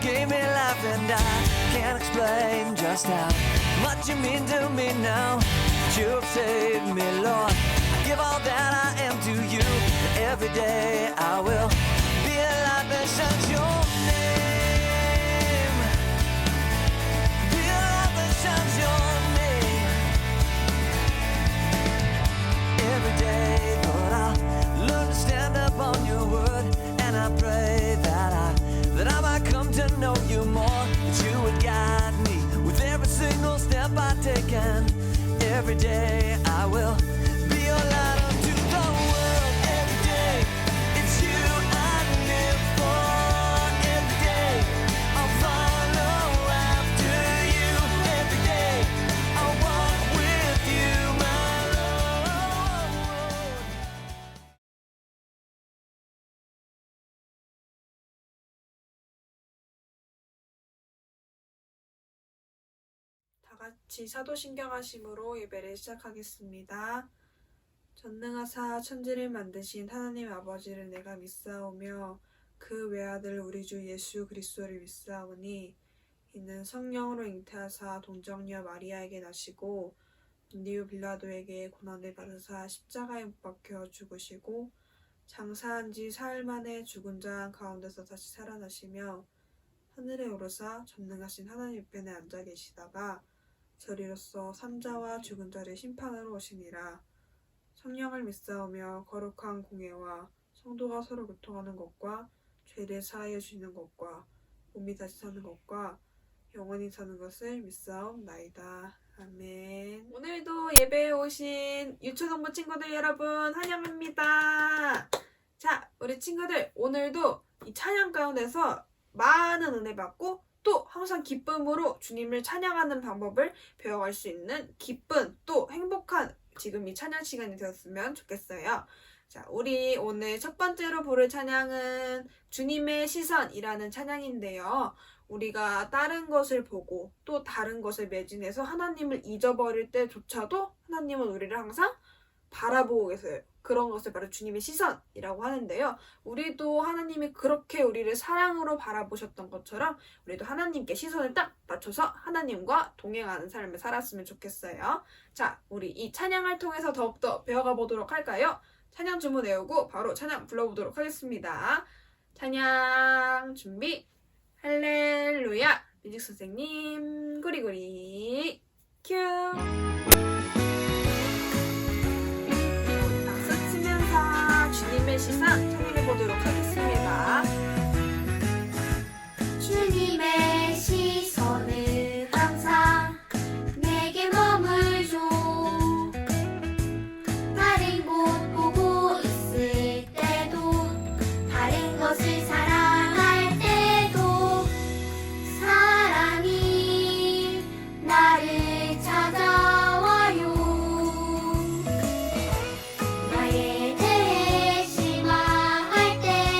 gave me life, and I can't explain just how much you mean to me now. You've saved me, Lord. I give all that I am to you. Every day I will be a light that shines your name. Be a light that shines your name. Every day, Lord, I'll learn to stand up on your word, and I pray that I might come to know you more, that you would guide me with every single step I take, and every day I will be your light unto the world. Every day it's you I live for. Every day I'll follow after you. Every day I'll walk with you, my Lord. 다 같이 사도신경하심으로 예배를 시작하겠습니다. 전능하사 천지를 만드신 하나님 아버지를 내가 믿사오며 그 외아들 우리 주 예수 그리스도를 믿사오니 이는 성령으로 잉태하사 동정녀 마리아에게 나시고 본디오 빌라도에게 고난을 받으사 십자가에 못 박혀 죽으시고 장사한 지 사흘 만에 죽은 자 가운데서 다시 살아나시며 하늘에 오르사 전능하신 하나님 우편에 앉아 계시다가 저리로서 삼자와 죽은 자를 심판하러 오시니라. 성령을 믿사오며 거룩한 공예와 성도가 서로 교통하는 것과 죄를 사하여 주는 것과 몸이 다시 사는 것과 영원히 사는 것을 믿사옵나이다. 아멘. 오늘도 예배에 오신 유초동부 친구들 여러분 환영합니다. 자, 우리 친구들 오늘도 이 찬양 가운데서 많은 은혜 받고 또 항상 기쁨으로 주님을 찬양하는 방법을 배워갈 수 있는 기쁜 또 행복한 지금 이 찬양 시간이 되었으면 좋겠어요. 자, 우리 오늘 첫 번째로 부를 찬양은 주님의 시선이라는 찬양인데요. 우리가 다른 것을 보고 또 다른 것을 매진해서 하나님을 잊어버릴 때조차도 하나님은 우리를 항상 바라보고 계세요. 그런 것을 바로 주님의 시선이라고 하는데요. 우리도 하나님이 그렇게 우리를 사랑으로 바라보셨던 것처럼 우리도 하나님께 시선을 딱 맞춰서 하나님과 동행하는 삶을 살았으면 좋겠어요. 자, 우리 이 찬양을 통해서 더욱더 배워가 보도록 할까요? 찬양 주문 외우고 바로 찬양 불러보도록 하겠습니다. 찬양 준비. 할렐루야. 뮤직 선생님 구리구리 큐. 주님의 시선 찬양해보도록 하겠습니다. 주님의 시선은 항상 내게 머물죠. 다른 곳 보고 있을 때도 다른 것을 사랑할 때도 사랑이 나를 찾아와요. 나의 대해 실망할 때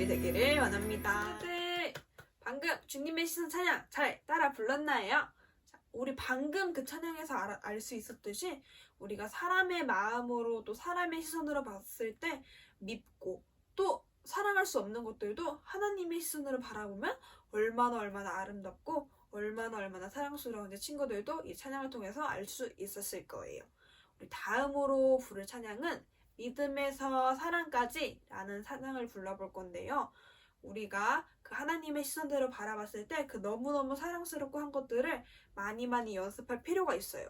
친구들이 되기를 원합니다. 친구들, 방금 주님의 시선 찬양 잘 따라 불렀나요? 자, 우리 방금 그 찬양에서 알 수 있었듯이 우리가 사람의 마음으로 또 사람의 시선으로 봤을 때 밉고 또 사랑할 수 없는 것들도 하나님의 시선으로 바라보면 얼마나 아름답고 얼마나 사랑스러운지 친구들도 이 찬양을 통해서 알 수 있었을 거예요. 우리 다음으로 부를 찬양은 믿음에서 사랑까지 라는 찬양을 불러볼 건데요. 우리가 그 하나님의 시선대로 바라봤을 때 그 너무너무 사랑스럽고 한 것들을 많이 연습할 필요가 있어요.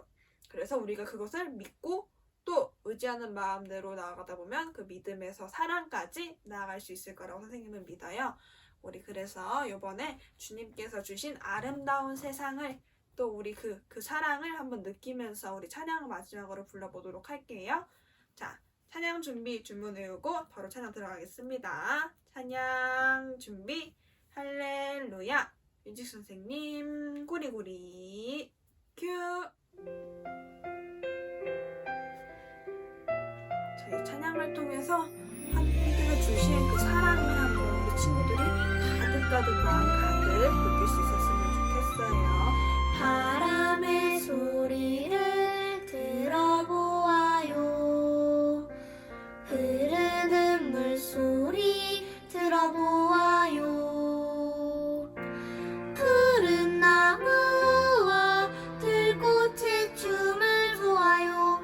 그래서 우리가 그것을 믿고 또 의지하는 마음대로 나아가다 보면 그 믿음에서 사랑까지 나아갈 수 있을 거라고 선생님은 믿어요. 우리 그래서 이번에 주님께서 주신 아름다운 세상을 또 우리 그 사랑을 한번 느끼면서 우리 찬양을 마지막으로 불러보도록 할게요. 자, 찬양 준비 주문 외우고 바로 찬양 들어가겠습니다. 찬양 준비 할렐루야. 윤직 선생님 고리고리 큐. 저희 찬양을 통해서 하나님께서 주신 그 사랑을 한번 우리 친구들이 가득 마음 가득 느낄 수 있었으면 좋겠어요. 바람의 소리를 들어보아요. 흐르는 물소리 들어보아요. 푸른 나무와 들꽃의 춤을 보아요.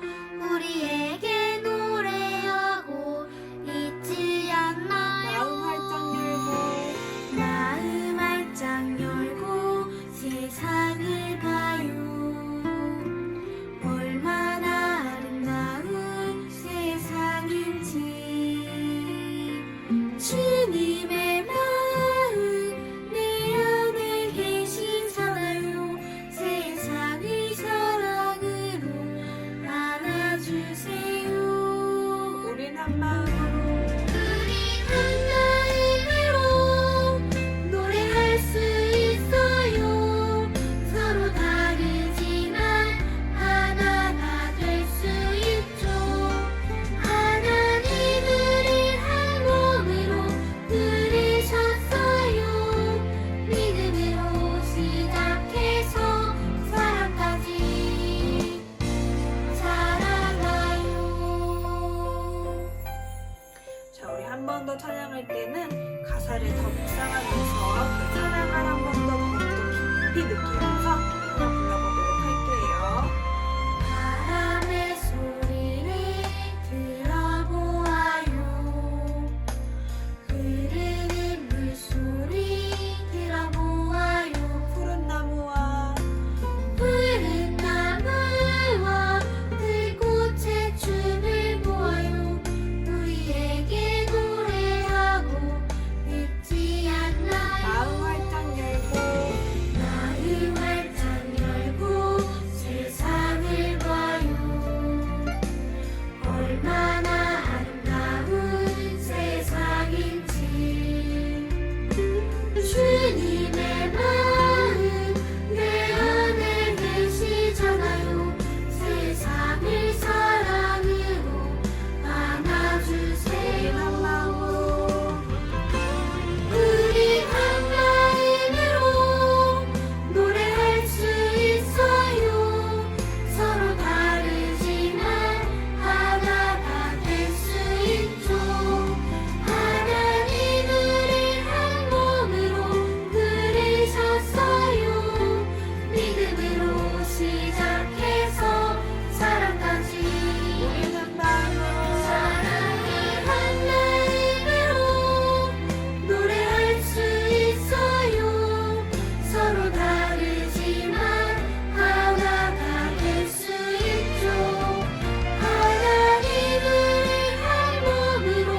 우리에게 노래하고 잊지 않나요? 마음 활짝 열고 세상을 봐요. 얼마나 아름다운 세상인지. 주님의 마음 내 안에 계시잖아요. 세상을 사랑으로 안아주세요. 우린 한 마음으로 우리 한 마음으로 노래할 수 있어요. 서로 다르지만 하나가 될 수 있죠. 하나님을 한 몸으로 부르셨어요. 믿음으로 시작해서 사랑까지 살아가요. 자, 우리 한 번 더 찬양할 때는 가사를 더 묵상하면서 그 찬양을 한 번 더 깊이 느끼면서 찬양 불러보도록 할게요. 바람의 소리를 들어보아요. 흐르는 물소리 들어보아요. 푸른 나무와 푸른 나무와 들꽃의 춤을 보아요. 우리에게 노래하고 잊지 않나요? 마음 활짝 열고 마음 활짝 열고 세상을 봐요. 얼마나 아름다운 세상인지. 주님의 마음 내 안에 계시잖아요. 세상을 사랑으로 안아주세요. 우리 한 마음으로 노래할 수 있어요. 서로 다르지만 하나가 될 수 있죠. 하나님을 한 몸으로 부르셨어요. 믿음으로 시작해서 사랑까지. 우린 한 마음으로 사랑이 한 마음으로 노래할 수 있어요. 서로 다르지만 하나가 될 수 있죠. 하나님을 한 몸으로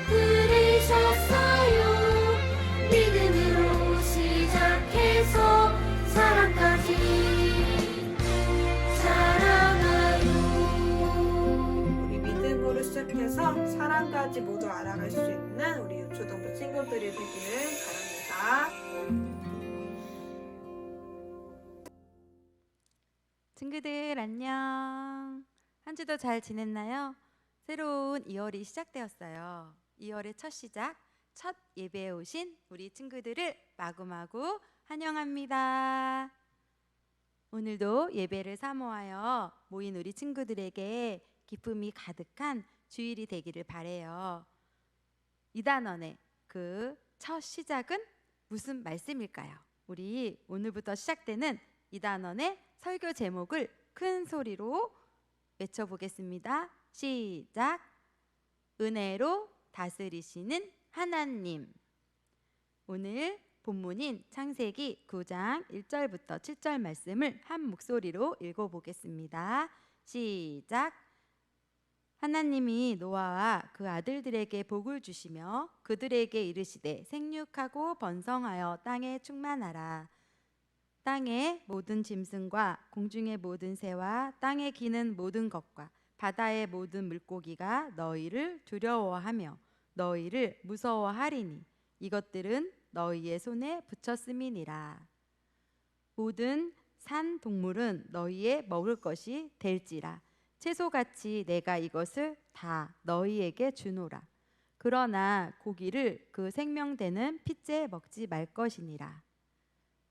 부르셨어요. 믿음으로 시작해서 사랑까지 살아가요. 우리 믿음으로 시작해서 사랑까지 모두 알아갈 수 있는 우리 유초등부 친구들이 되기를 바랍니다. 친구들 안녕. 한 주도 잘 지냈나요? 새로운 2월이 시작되었어요. 2월의 첫 시작, 첫 예배에 오신 우리 친구들을 마구마구 환영합니다. 오늘도 예배를 사모하여 모인 우리 친구들에게 기쁨이 가득한 주일이 되기를 바래요. 이단원의 그 첫 시작은 무슨 말씀일까요? 우리 오늘부터 시작되는 이단원의 설교 제목을 큰 소리로 외쳐보겠습니다. 시작! 은혜로 다스리시는 하나님. 오늘 본문인 창세기 9장 1절부터 7절 말씀을 한 목소리로 읽어보겠습니다. 시작! 하나님이 노아와 그 아들들에게 복을 주시며 그들에게 이르시되 생육하고 번성하여 땅에 충만하라. 땅의 모든 짐승과 공중의 모든 새와 땅에 기는 모든 것과 바다의 모든 물고기가 너희를 두려워하며 너희를 무서워하리니 이것들은 너희의 손에 붙였음이니라. 모든 산 동물은 너희의 먹을 것이 될지라. 채소같이 내가 이것을 다 너희에게 주노라. 그러나 고기를 그 생명되는 핏째 먹지 말 것이니라.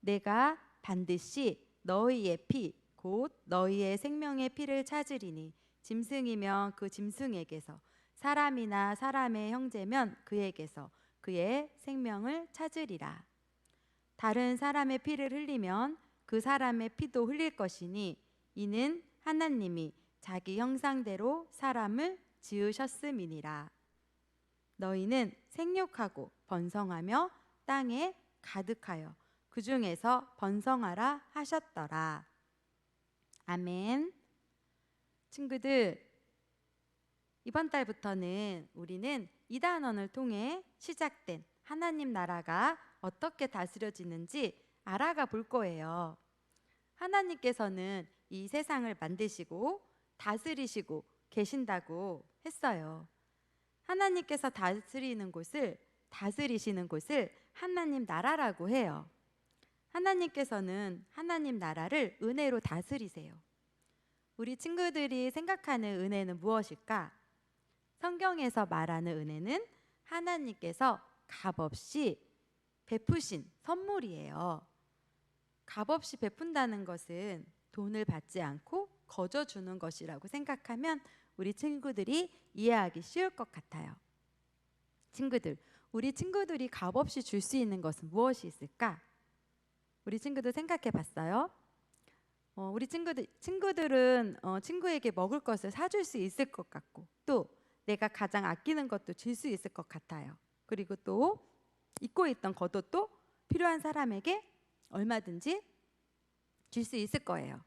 내가 반드시 너희의 피 곧 너희의 생명의 피를 찾으리니 짐승이면 그 짐승에게서 사람이나 사람의 형제면 그에게서 그의 생명을 찾으리라. 다른 사람의 피를 흘리면 그 사람의 피도 흘릴 것이니 이는 하나님이 자기 형상대로 사람을 지으셨음이니라. 너희는 생육하고 번성하며 땅에 가득하여 그 중에서 번성하라 하셨더라. 아멘. 친구들, 이번 달부터는 우리는 이단원을 통해 시작된 하나님 나라가 어떻게 다스려지는지 알아가 볼 거예요. 하나님께서는 이 세상을 만드시고 다스리시고 계신다고 했어요. 하나님께서 다스리시는 곳을 하나님 나라라고 해요. 하나님께서는 하나님 나라를 은혜로 다스리세요. 우리 친구들이 생각하는 은혜는 무엇일까? 성경에서 말하는 은혜는 하나님께서 값없이 베푸신 선물이에요. 값없이 베푼다는 것은 돈을 받지 않고 거저 주는 것이라고 생각하면 우리 친구들이 이해하기 쉬울 것 같아요. 친구들, 우리 친구들이 값없이 줄 수 있는 것은 무엇이 있을까? 우리 친구들 생각해 봤어요? 우리 친구들은 친구에게 먹을 것을 사줄 수 있을 것 같고 또 내가 가장 아끼는 것도 줄 수 있을 것 같아요. 그리고 또 입고 있던 겉옷도 필요한 사람에게 얼마든지 줄 수 있을 거예요.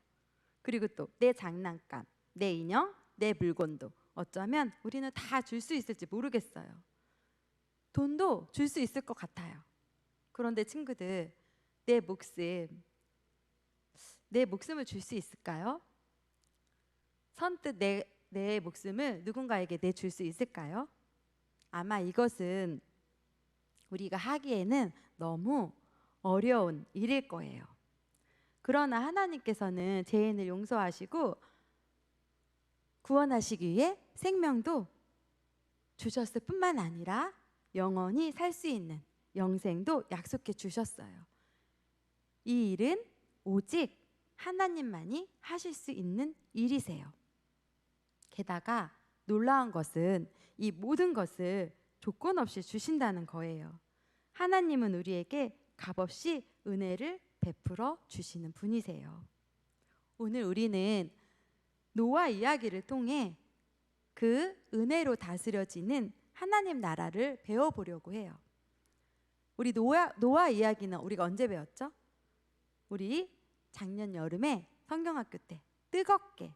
그리고 또 내 장난감, 내 인형, 내 물건도 어쩌면 우리는 다 줄 수 있을지 모르겠어요. 돈도 줄 수 있을 것 같아요. 그런데 친구들, 내 목숨을 줄 수 있을까요? 선뜻 내 목숨을 누군가에게 내줄 수 있을까요? 아마 이것은 우리가 하기에는 너무 어려운 일일 거예요. 그러나 하나님께서는 죄인을 용서하시고 구원하시기 위해 생명도 주셨을 뿐만 아니라 영원히 살 수 있는 영생도 약속해 주셨어요. 이 일은 오직 하나님만이 하실 수 있는 일이세요. 게다가 놀라운 것은 이 모든 것을 조건 없이 주신다는 거예요. 하나님은 우리에게 값없이 은혜를 베풀어 주시는 분이세요. 오늘 우리는 노아 이야기를 통해 그 은혜로 다스려지는 하나님 나라를 배워보려고 해요. 우리 노아 이야기는 우리가 언제 배웠죠? 우리 작년 여름에 성경학교 때 뜨겁게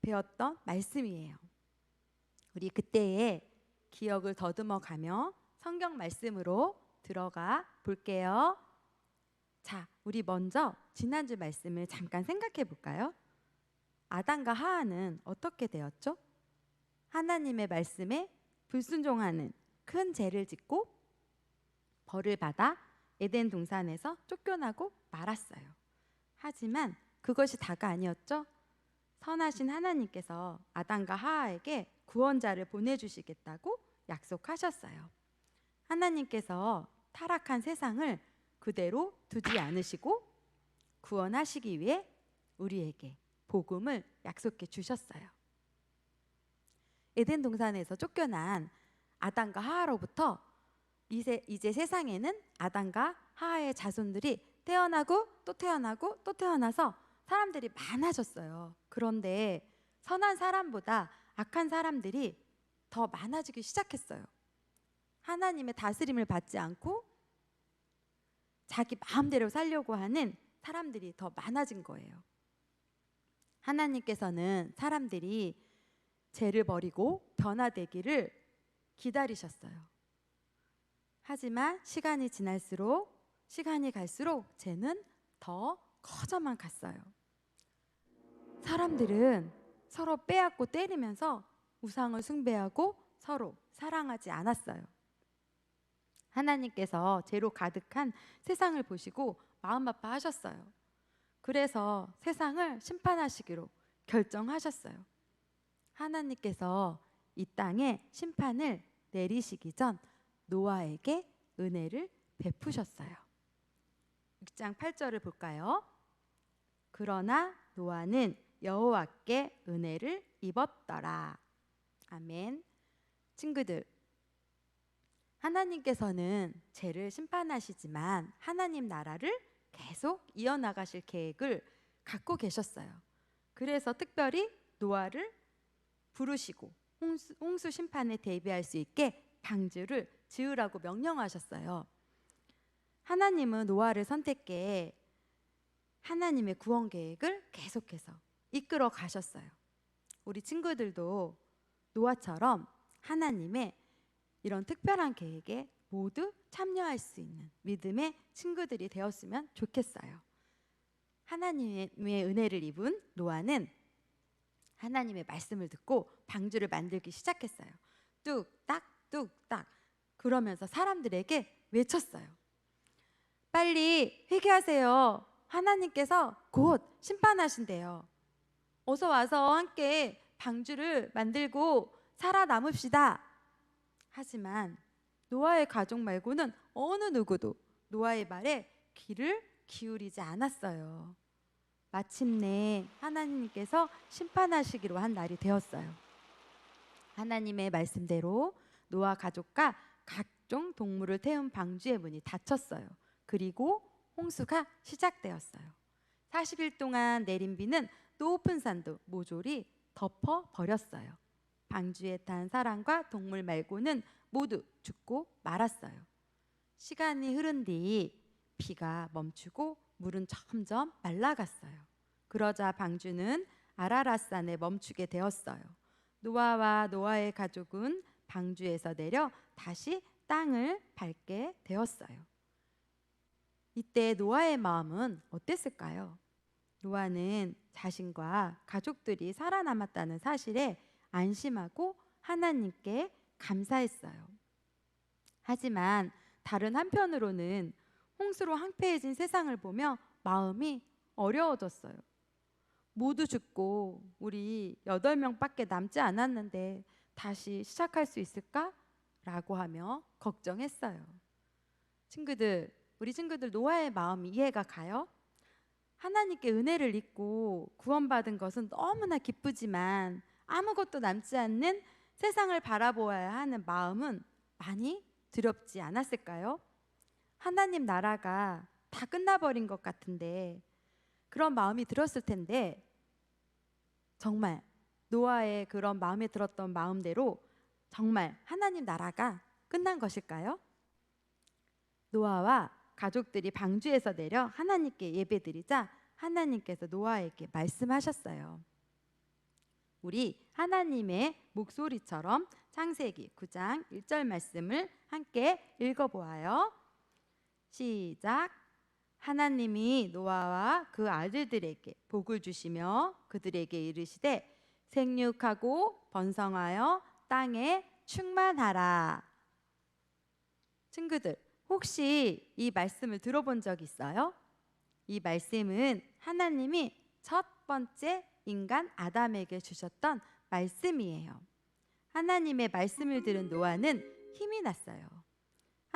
배웠던 말씀이에요. 우리 그때의 기억을 더듬어 가며 성경 말씀으로 들어가 볼게요. 자, 우리 먼저 지난주 말씀을 잠깐 생각해 볼까요? 아담과 하와는 어떻게 되었죠? 하나님의 말씀에 불순종하는 큰 죄를 짓고 벌을 받아 에덴 동산에서 쫓겨나고 말았어요. 하지만 그것이 다가 아니었죠? 선하신 하나님께서 아담과 하와에게 구원자를 보내주시겠다고 약속하셨어요. 하나님께서 타락한 세상을 그대로 두지 않으시고 구원하시기 위해 우리에게 복음을 약속해 주셨어요. 에덴 동산에서 쫓겨난 아담과 하와로부터 이제 세상에는 아담과 하와의 자손들이 태어나고 또 태어나고 또 태어나서 사람들이 많아졌어요. 그런데 선한 사람보다 악한 사람들이 더 많아지기 시작했어요. 하나님의 다스림을 받지 않고 자기 마음대로 살려고 하는 사람들이 더 많아진 거예요. 하나님께서는 사람들이 죄를 버리고 변화되기를 기다리셨어요. 하지만 시간이 갈수록 죄는 더 커져만 갔어요. 사람들은 서로 빼앗고 때리면서 우상을 숭배하고 서로 사랑하지 않았어요. 하나님께서 죄로 가득한 세상을 보시고 마음 아파하셨어요. 그래서 세상을 심판하시기로 결정하셨어요. 하나님께서 이 땅에 심판을 내리시기 전 노아에게 은혜를 베푸셨어요. 6장 8절을 볼까요? 그러나 노아는 여호와께 은혜를 입었더라. 아멘. 친구들, 하나님께서는 죄를 심판하시지만 하나님 나라를 계속 이어나가실 계획을 갖고 계셨어요. 그래서 특별히 노아를 부르시고 홍수 심판에 대비할 수 있게 방주를 지으라고 명령하셨어요. 하나님은 노아를 선택해 하나님의 구원 계획을 계속해서 이끌어 가셨어요. 우리 친구들도 노아처럼 하나님의 이런 특별한 계획에 모두 참여할 수 있는 믿음의 친구들이 되었으면 좋겠어요. 하나님의 은혜를 입은 노아는 하나님의 말씀을 듣고 방주를 만들기 시작했어요. 뚝딱 뚝딱 그러면서 사람들에게 외쳤어요. 빨리 회개하세요. 하나님께서 곧 심판하신대요. 어서 와서 함께 방주를 만들고 살아남읍시다. 하지만 노아의 가족 말고는 어느 누구도 노아의 말에 귀를 기울이지 않았어요. 마침내 하나님께서 심판하시기로 한 날이 되었어요. 하나님의 말씀대로 노아 가족과 각종 동물을 태운 방주의 문이 닫혔어요. 그리고 홍수가 시작되었어요. 40일 동안 내린 비는 높은 산도 모조리 덮어버렸어요. 방주에 탄 사람과 동물 말고는 모두 죽고 말았어요. 시간이 흐른 뒤 비가 멈추고 물은 점점 말라갔어요. 그러자 방주는 아라랏산에 멈추게 되었어요. 노아와 노아의 가족은 방주에서 내려 다시 땅을 밟게 되었어요. 이때 노아의 마음은 어땠을까요? 노아는 자신과 가족들이 살아남았다는 사실에 안심하고 하나님께 감사했어요. 하지만 다른 한편으로는 홍수로 황폐해진 세상을 보며 마음이 어려워졌어요. 모두 죽고 우리 8명밖에 남지 않았는데 다시 시작할 수 있을까? 라고 하며 걱정했어요. 우리 친구들 노아의 마음이 이해가 가요? 하나님께 은혜를 입고 구원받은 것은 너무나 기쁘지만 아무것도 남지 않는 세상을 바라보아야 하는 마음은 많이 두렵지 않았을까요? 하나님 나라가 다 끝나버린 것 같은데 그런 마음이 들었을 텐데 정말 노아의 그런 마음에 들었던 마음대로 정말 하나님 나라가 끝난 것일까요? 노아와 가족들이 방주에서 내려 하나님께 예배드리자 하나님께서 노아에게 말씀하셨어요. 우리 하나님의 목소리처럼 창세기 9장 1절 말씀을 함께 읽어보아요. 시작. 하나님이 노아와 그 아들들에게 복을 주시며 그들에게 이르시되 생육하고 번성하여 땅에 충만하라. 친구들, 혹시 이 말씀을 들어본 적 있어요? 이 말씀은 하나님이 첫 번째 인간 아담에게 주셨던 말씀이에요. 하나님의 말씀을 들은 노아는 힘이 났어요.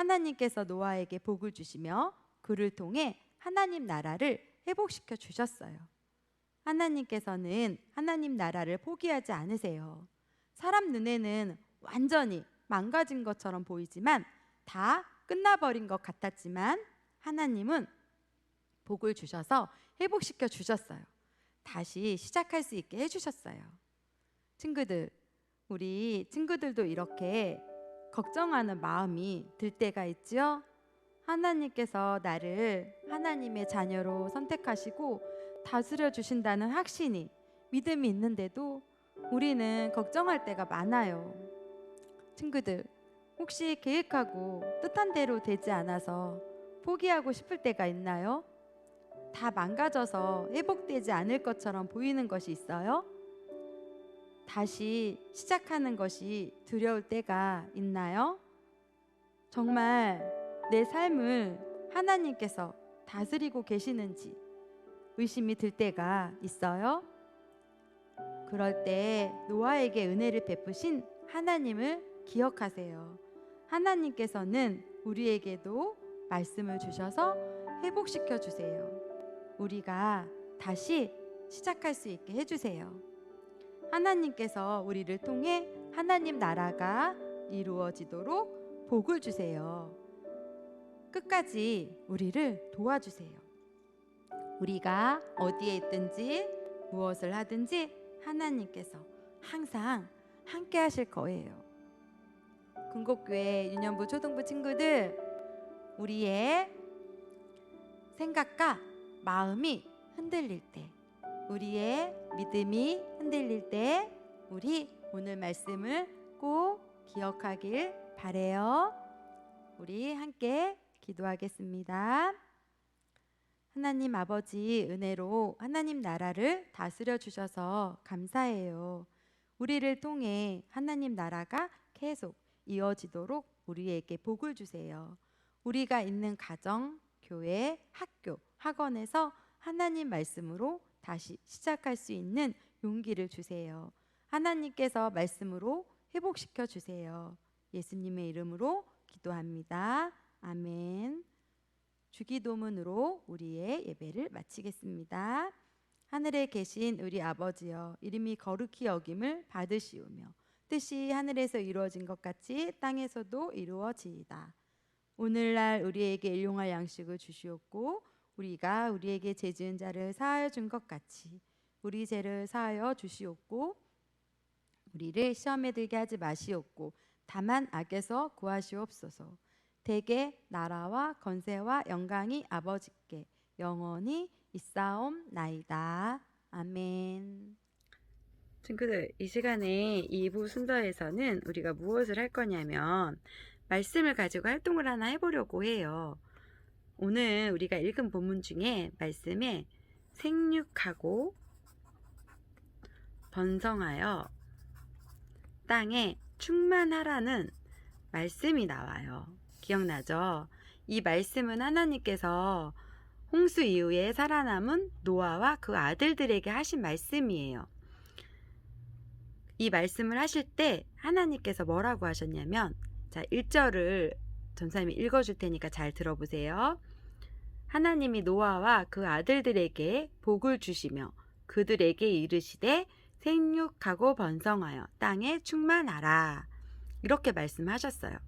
하나님께서 노아에게 복을 주시며 그를 통해 하나님 나라를 회복시켜 주셨어요. 하나님께서는 하나님 나라를 포기하지 않으세요. 사람 눈에는 완전히 망가진 것처럼 보이지만, 다 끝나버린 것 같았지만, 하나님은 복을 주셔서 회복시켜 주셨어요. 다시 시작할 수 있게 해주셨어요. 친구들, 우리 친구들도 이렇게 걱정하는 마음이 들 때가 있죠? 하나님께서 나를 하나님의 자녀로 선택하시고 다스려 주신다는 확신이, 믿음이 있는데도 우리는 걱정할 때가 많아요. 친구들, 혹시 계획하고 뜻한 대로 되지 않아서 포기하고 싶을 때가 있나요? 다 망가져서 회복되지 않을 것처럼 보이는 것이 있어요? 다시 시작하는 것이 두려울 때가 있나요? 정말 내 삶을 하나님께서 다스리고 계시는지 의심이 들 때가 있어요? 그럴 때 노아에게 은혜를 베푸신 하나님을 기억하세요. 하나님께서는 우리에게도 말씀을 주셔서 회복시켜 주세요. 우리가 다시 시작할 수 있게 해주세요. 하나님께서 우리를 통해 하나님 나라가 이루어지도록 복을 주세요. 끝까지 우리를 도와주세요. 우리가 어디에 있든지 무엇을 하든지 하나님께서 항상 함께 하실 거예요. 금곡교회 유년부 초등부 친구들, 우리의 생각과 마음이 흔들릴 때, 우리의 믿음이 흔들릴 때 우리 오늘 말씀을 꼭 기억하길 바래요. 우리 함께 기도하겠습니다. 하나님 아버지, 은혜로 하나님 나라를 다스려 주셔서 감사해요. 우리를 통해 하나님 나라가 계속 이어지도록 우리에게 복을 주세요. 우리가 있는 가정, 교회, 학교, 학원에서 하나님 말씀으로 다시 시작할 수 있는 용기를 주세요. 하나님께서 말씀으로 회복시켜 주세요. 예수님의 이름으로 기도합니다. 아멘. 주기도문으로 우리의 예배를 마치겠습니다. 하늘에 계신 우리 아버지여, 이름이 거룩히 여김을 받으시오며 뜻이 하늘에서 이루어진 것 같이 땅에서도 이루어지이다. 오늘날 우리에게 일용할 양식을 주시옵고 우리가 우리에게 죄 지은 자를 사하여 준 것 같이 우리 죄를 사하여 주시옵고 우리를 시험에 들게 하지 마시옵고 다만 악에서 구하시옵소서. 대개 나라와 권세와 영광이 아버지께 영원히 있사옵나이다. 아멘. 친구들, 이 시간에 2부 순서에서는 우리가 무엇을 할 거냐면 말씀을 가지고 활동을 하나 해보려고 해요. 오늘 우리가 읽은 본문 중에 말씀에 생육하고 번성하여 땅에 충만하라는 말씀이 나와요. 기억나죠? 이 말씀은 하나님께서 홍수 이후에 살아남은 노아와 그 아들들에게 하신 말씀이에요. 이 말씀을 하실 때 하나님께서 뭐라고 하셨냐면, 자, 1절을 전사님이 읽어줄 테니까 잘 들어보세요. 하나님이 노아와 그 아들들에게 복을 주시며 그들에게 이르시되 생육하고 번성하여 땅에 충만하라, 이렇게 말씀하셨어요.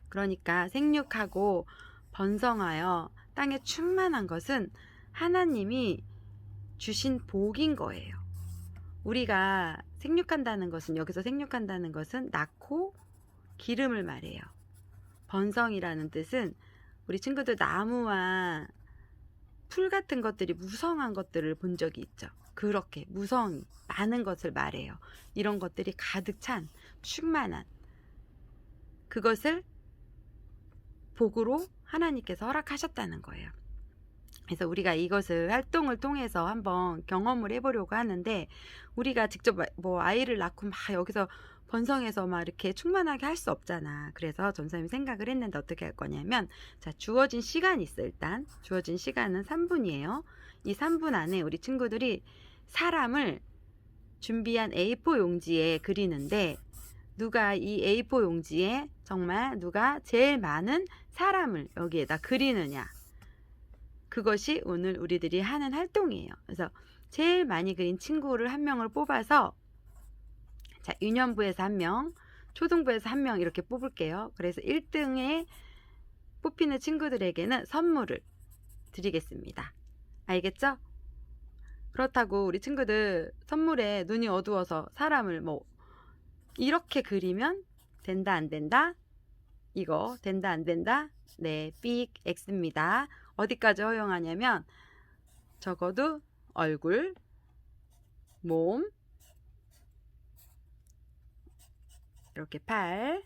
그러니까 생육하고 번성하여 땅에 충만한 것은 하나님이 주신 복인 거예요. 우리가 생육한다는 것은, 여기서 생육한다는 것은 낳고 기름을 말해요. 번성이라는 뜻은 우리 친구들 나무와 풀 같은 것들이 무성한 것들을 본 적이 있죠. 그렇게 무성이 많은 것을 말해요. 이런 것들이 가득 찬 충만한 그것을 복으로 하나님께서 허락하셨다는 거예요. 그래서 우리가 이것을 활동을 통해서 한번 경험을 해보려고 하는데, 우리가 직접 뭐 아이를 낳고 막 여기서 번성해서 막 이렇게 충만하게 할 수 없잖아. 그래서 전사님이 생각을 했는데 어떻게 할 거냐면, 자, 주어진 시간이 있어. 일단 주어진 시간은 3분이에요. 이 3분 안에 우리 친구들이 사람을 준비한 A4 용지에 그리는데, 누가 이 A4 용지에 정말 누가 제일 많은 사람을 여기에다 그리느냐. 그것이 오늘 우리들이 하는 활동이에요. 그래서 제일 많이 그린 친구를 한 명을 뽑아서 자, 유년부에서 한 명, 초등부에서 한 명 이렇게 뽑을게요. 그래서 1등에 뽑히는 친구들에게는 선물을 드리겠습니다. 알겠죠? 그렇다고 우리 친구들 선물에 눈이 어두워서 사람을 뭐 이렇게 그리면 된다 안 된다? 이거 된다 안 된다? 네, 삑 X입니다. 어디까지 허용하냐면 적어도 얼굴, 몸, 이렇게 팔,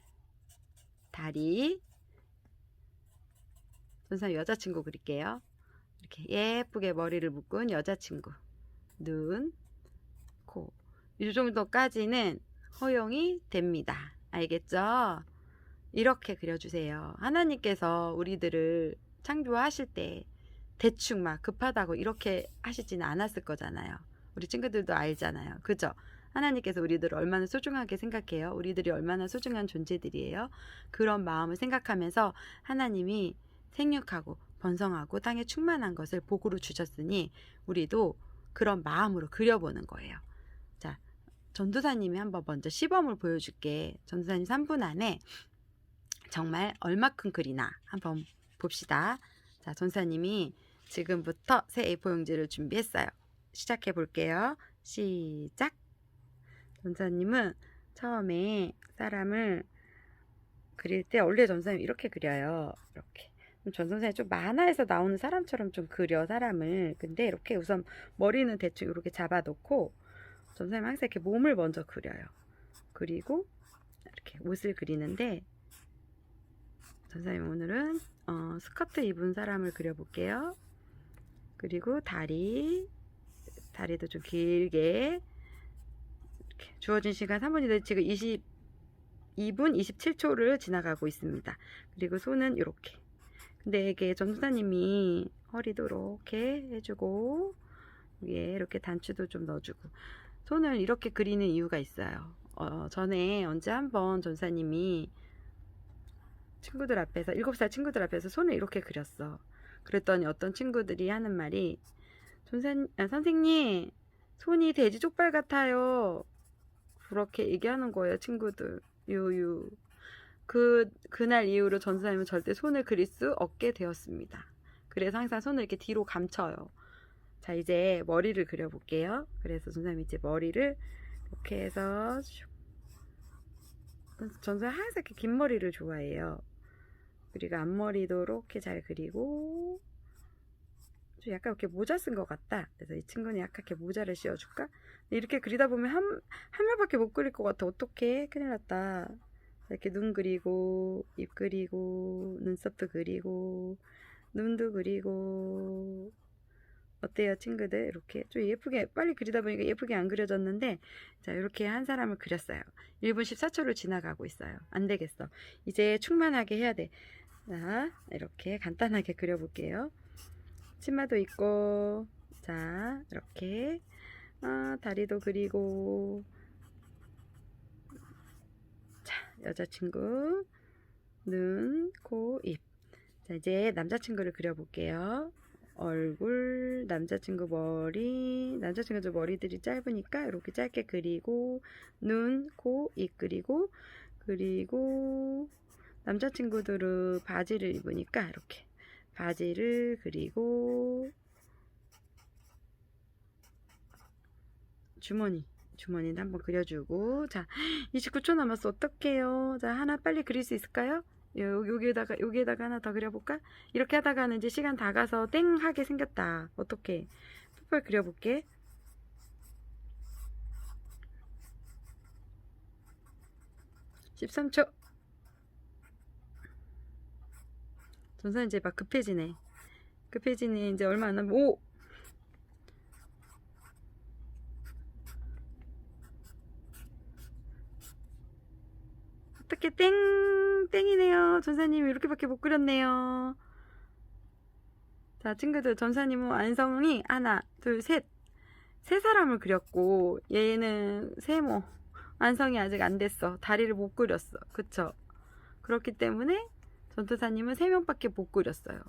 다리, 선생님 여자친구 그릴게요. 이렇게 예쁘게 머리를 묶은 여자친구, 눈, 코, 이 정도까지는 허용이 됩니다. 알겠죠? 이렇게 그려주세요. 하나님께서 우리들을 창조하실 때 대충 막 급하다고 이렇게 하시지는 않았을 거잖아요. 우리 친구들도 알잖아요. 그죠? 하나님께서 우리들을 얼마나 소중하게 생각해요. 우리들이 얼마나 소중한 존재들이에요. 그런 마음을 생각하면서 하나님이 생육하고 번성하고 땅에 충만한 것을 복으로 주셨으니 우리도 그런 마음으로 그려보는 거예요. 자, 전도사님이 한번 먼저 시범을 보여줄게. 전도사님 3분 안에 정말 얼마큼 그리나 한번 봅시다. 자, 전도사님이 지금부터 새 A4 용지를 준비했어요. 시작해 볼게요. 시작. 전도사님은 처음에 사람을 그릴 때 원래 전도사님 이렇게 그려요. 이렇게. 전도사님 좀 만화에서 나오는 사람처럼 좀 그려 사람을. 근데 이렇게 우선 머리는 대충 이렇게 잡아놓고 전도사님 항상 이렇게 몸을 먼저 그려요. 그리고 이렇게 옷을 그리는데 전도사님 오늘은 스커트 입은 사람을 그려볼게요. 그리고 다리도 좀 길게 이렇게 주어진 시간 3분인데 지금 22분 27초를 지나가고 있습니다. 그리고 손은 이렇게. 근데 이게 전도사님이 허리도 이렇게 해주고 위에 이렇게 단추도 좀 넣어주고 손을 이렇게 그리는 이유가 있어요. 전에 언제 한번 전도사님이 친구들 앞에서 7살 친구들 앞에서 손을 이렇게 그렸어. 그랬더니 어떤 친구들이 하는 말이 선생님 손이 돼지 족발 같아요. 그렇게 얘기하는 거예요. 친구들. 유유. 그날 이후로 전도사님은 절대 손을 그릴 수 없게 되었습니다. 그래서 항상 손을 이렇게 뒤로 감춰요. 자, 이제 머리를 그려볼게요. 그래서 전도사님이 이제 머리를 이렇게 해서 전도사님 항상 이렇게 긴 머리를 좋아해요. 그리고 앞머리도 이렇게 잘 그리고 좀 약간 이렇게 모자 쓴 것 같다. 그래서 이 친구는 약간 이렇게 모자를 씌워줄까? 이렇게 그리다 보면 한 명밖에 못 그릴 것 같아. 어떡해? 큰일 났다. 이렇게 눈 그리고 입 그리고 눈썹도 그리고 눈도 그리고 어때요 친구들? 이렇게 좀 예쁘게 빨리 그리다 보니까 예쁘게 안 그려졌는데 자 이렇게 한 사람을 그렸어요. 1분 14초를 지나가고 있어요. 안 되겠어. 이제 충만하게 해야 돼. 자 이렇게 간단하게 그려볼게요. 치마도 있고 자 이렇게 다리도 그리고 여자친구 눈, 코, 입. 자 이제 남자친구를 그려볼게요. 얼굴, 남자친구 머리, 남자친구도 머리들이 짧으니까 이렇게 짧게 그리고 눈, 코, 입 그리고 남자친구들은 바지를 입으니까 이렇게 바지를 그리고 주머니도 한번 그려주고 자 29초 남았어. 어떡해요. 자 하나 빨리 그릴 수 있을까요? 여기에다가 하나 더 그려볼까? 이렇게 하다가는 이제 시간 다 가서 땡 하게 생겼다. 어떡해. 빨리 그려볼게. (13초) 전선 이제 막 급해지네. 이제 얼마 안 남았. 오! 어떻게 땡이네요. 전사님이 이렇게밖에 못 그렸네요. 자 친구들 전사님은 완성이 하나 둘 셋 세 사람을 그렸고 얘는 세모 완성이 아직 안 됐어. 다리를 못 그렸어. 그쵸? 그렇기 때문에 전도사님은 3명밖에 못 그렸어요.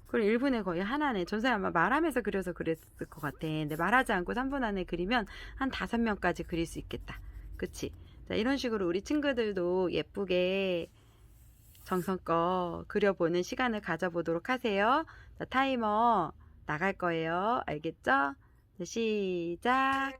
그럼 1분에 거의 하나네. 전도사님 아마 말하면서 그려서 그랬을 것 같아. 근데 말하지 않고 3분 안에 그리면 한 5명까지 그릴 수 있겠다. 그치? 자, 이런 식으로 우리 친구들도 예쁘게 정성껏 그려보는 시간을 가져보도록 하세요. 자, 타이머 나갈 거예요. 알겠죠? 자, 시작!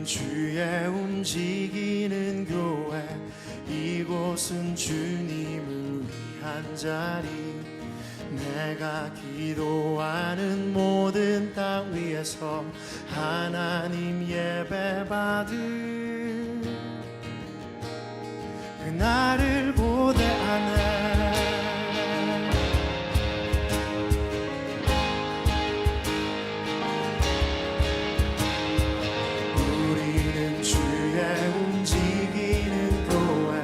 주의 움직이는 교회, 이곳은 주님을 위한 자리. 내가 기도하는 모든 땅 위에서 하나님 예배 받을 그날을 고대하네. 우리는 주의 움직이는 교회,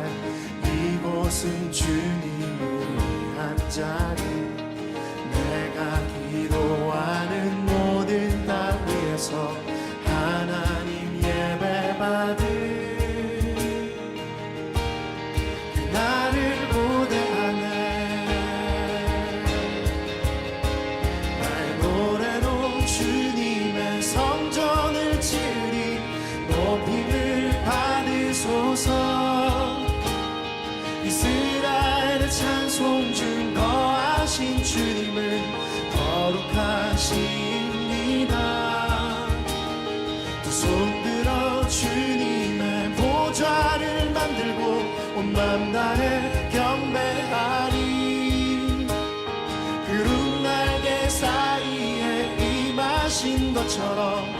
이곳은 주님을 위한 자리. 내가 기도하는 모든 땅 위에서 하나님 예배 받을 그날을 고대하네. 나의 노래로 주님의 성전을 지으리. 높임을 받으소서. 이스라엘의 찬송 중 거하신 주님을 거룩하십니다. 두 손 들어 주님의 보좌를 만들고 온 맘 다해 경배하리. 구름 날개 사이 하신 것처럼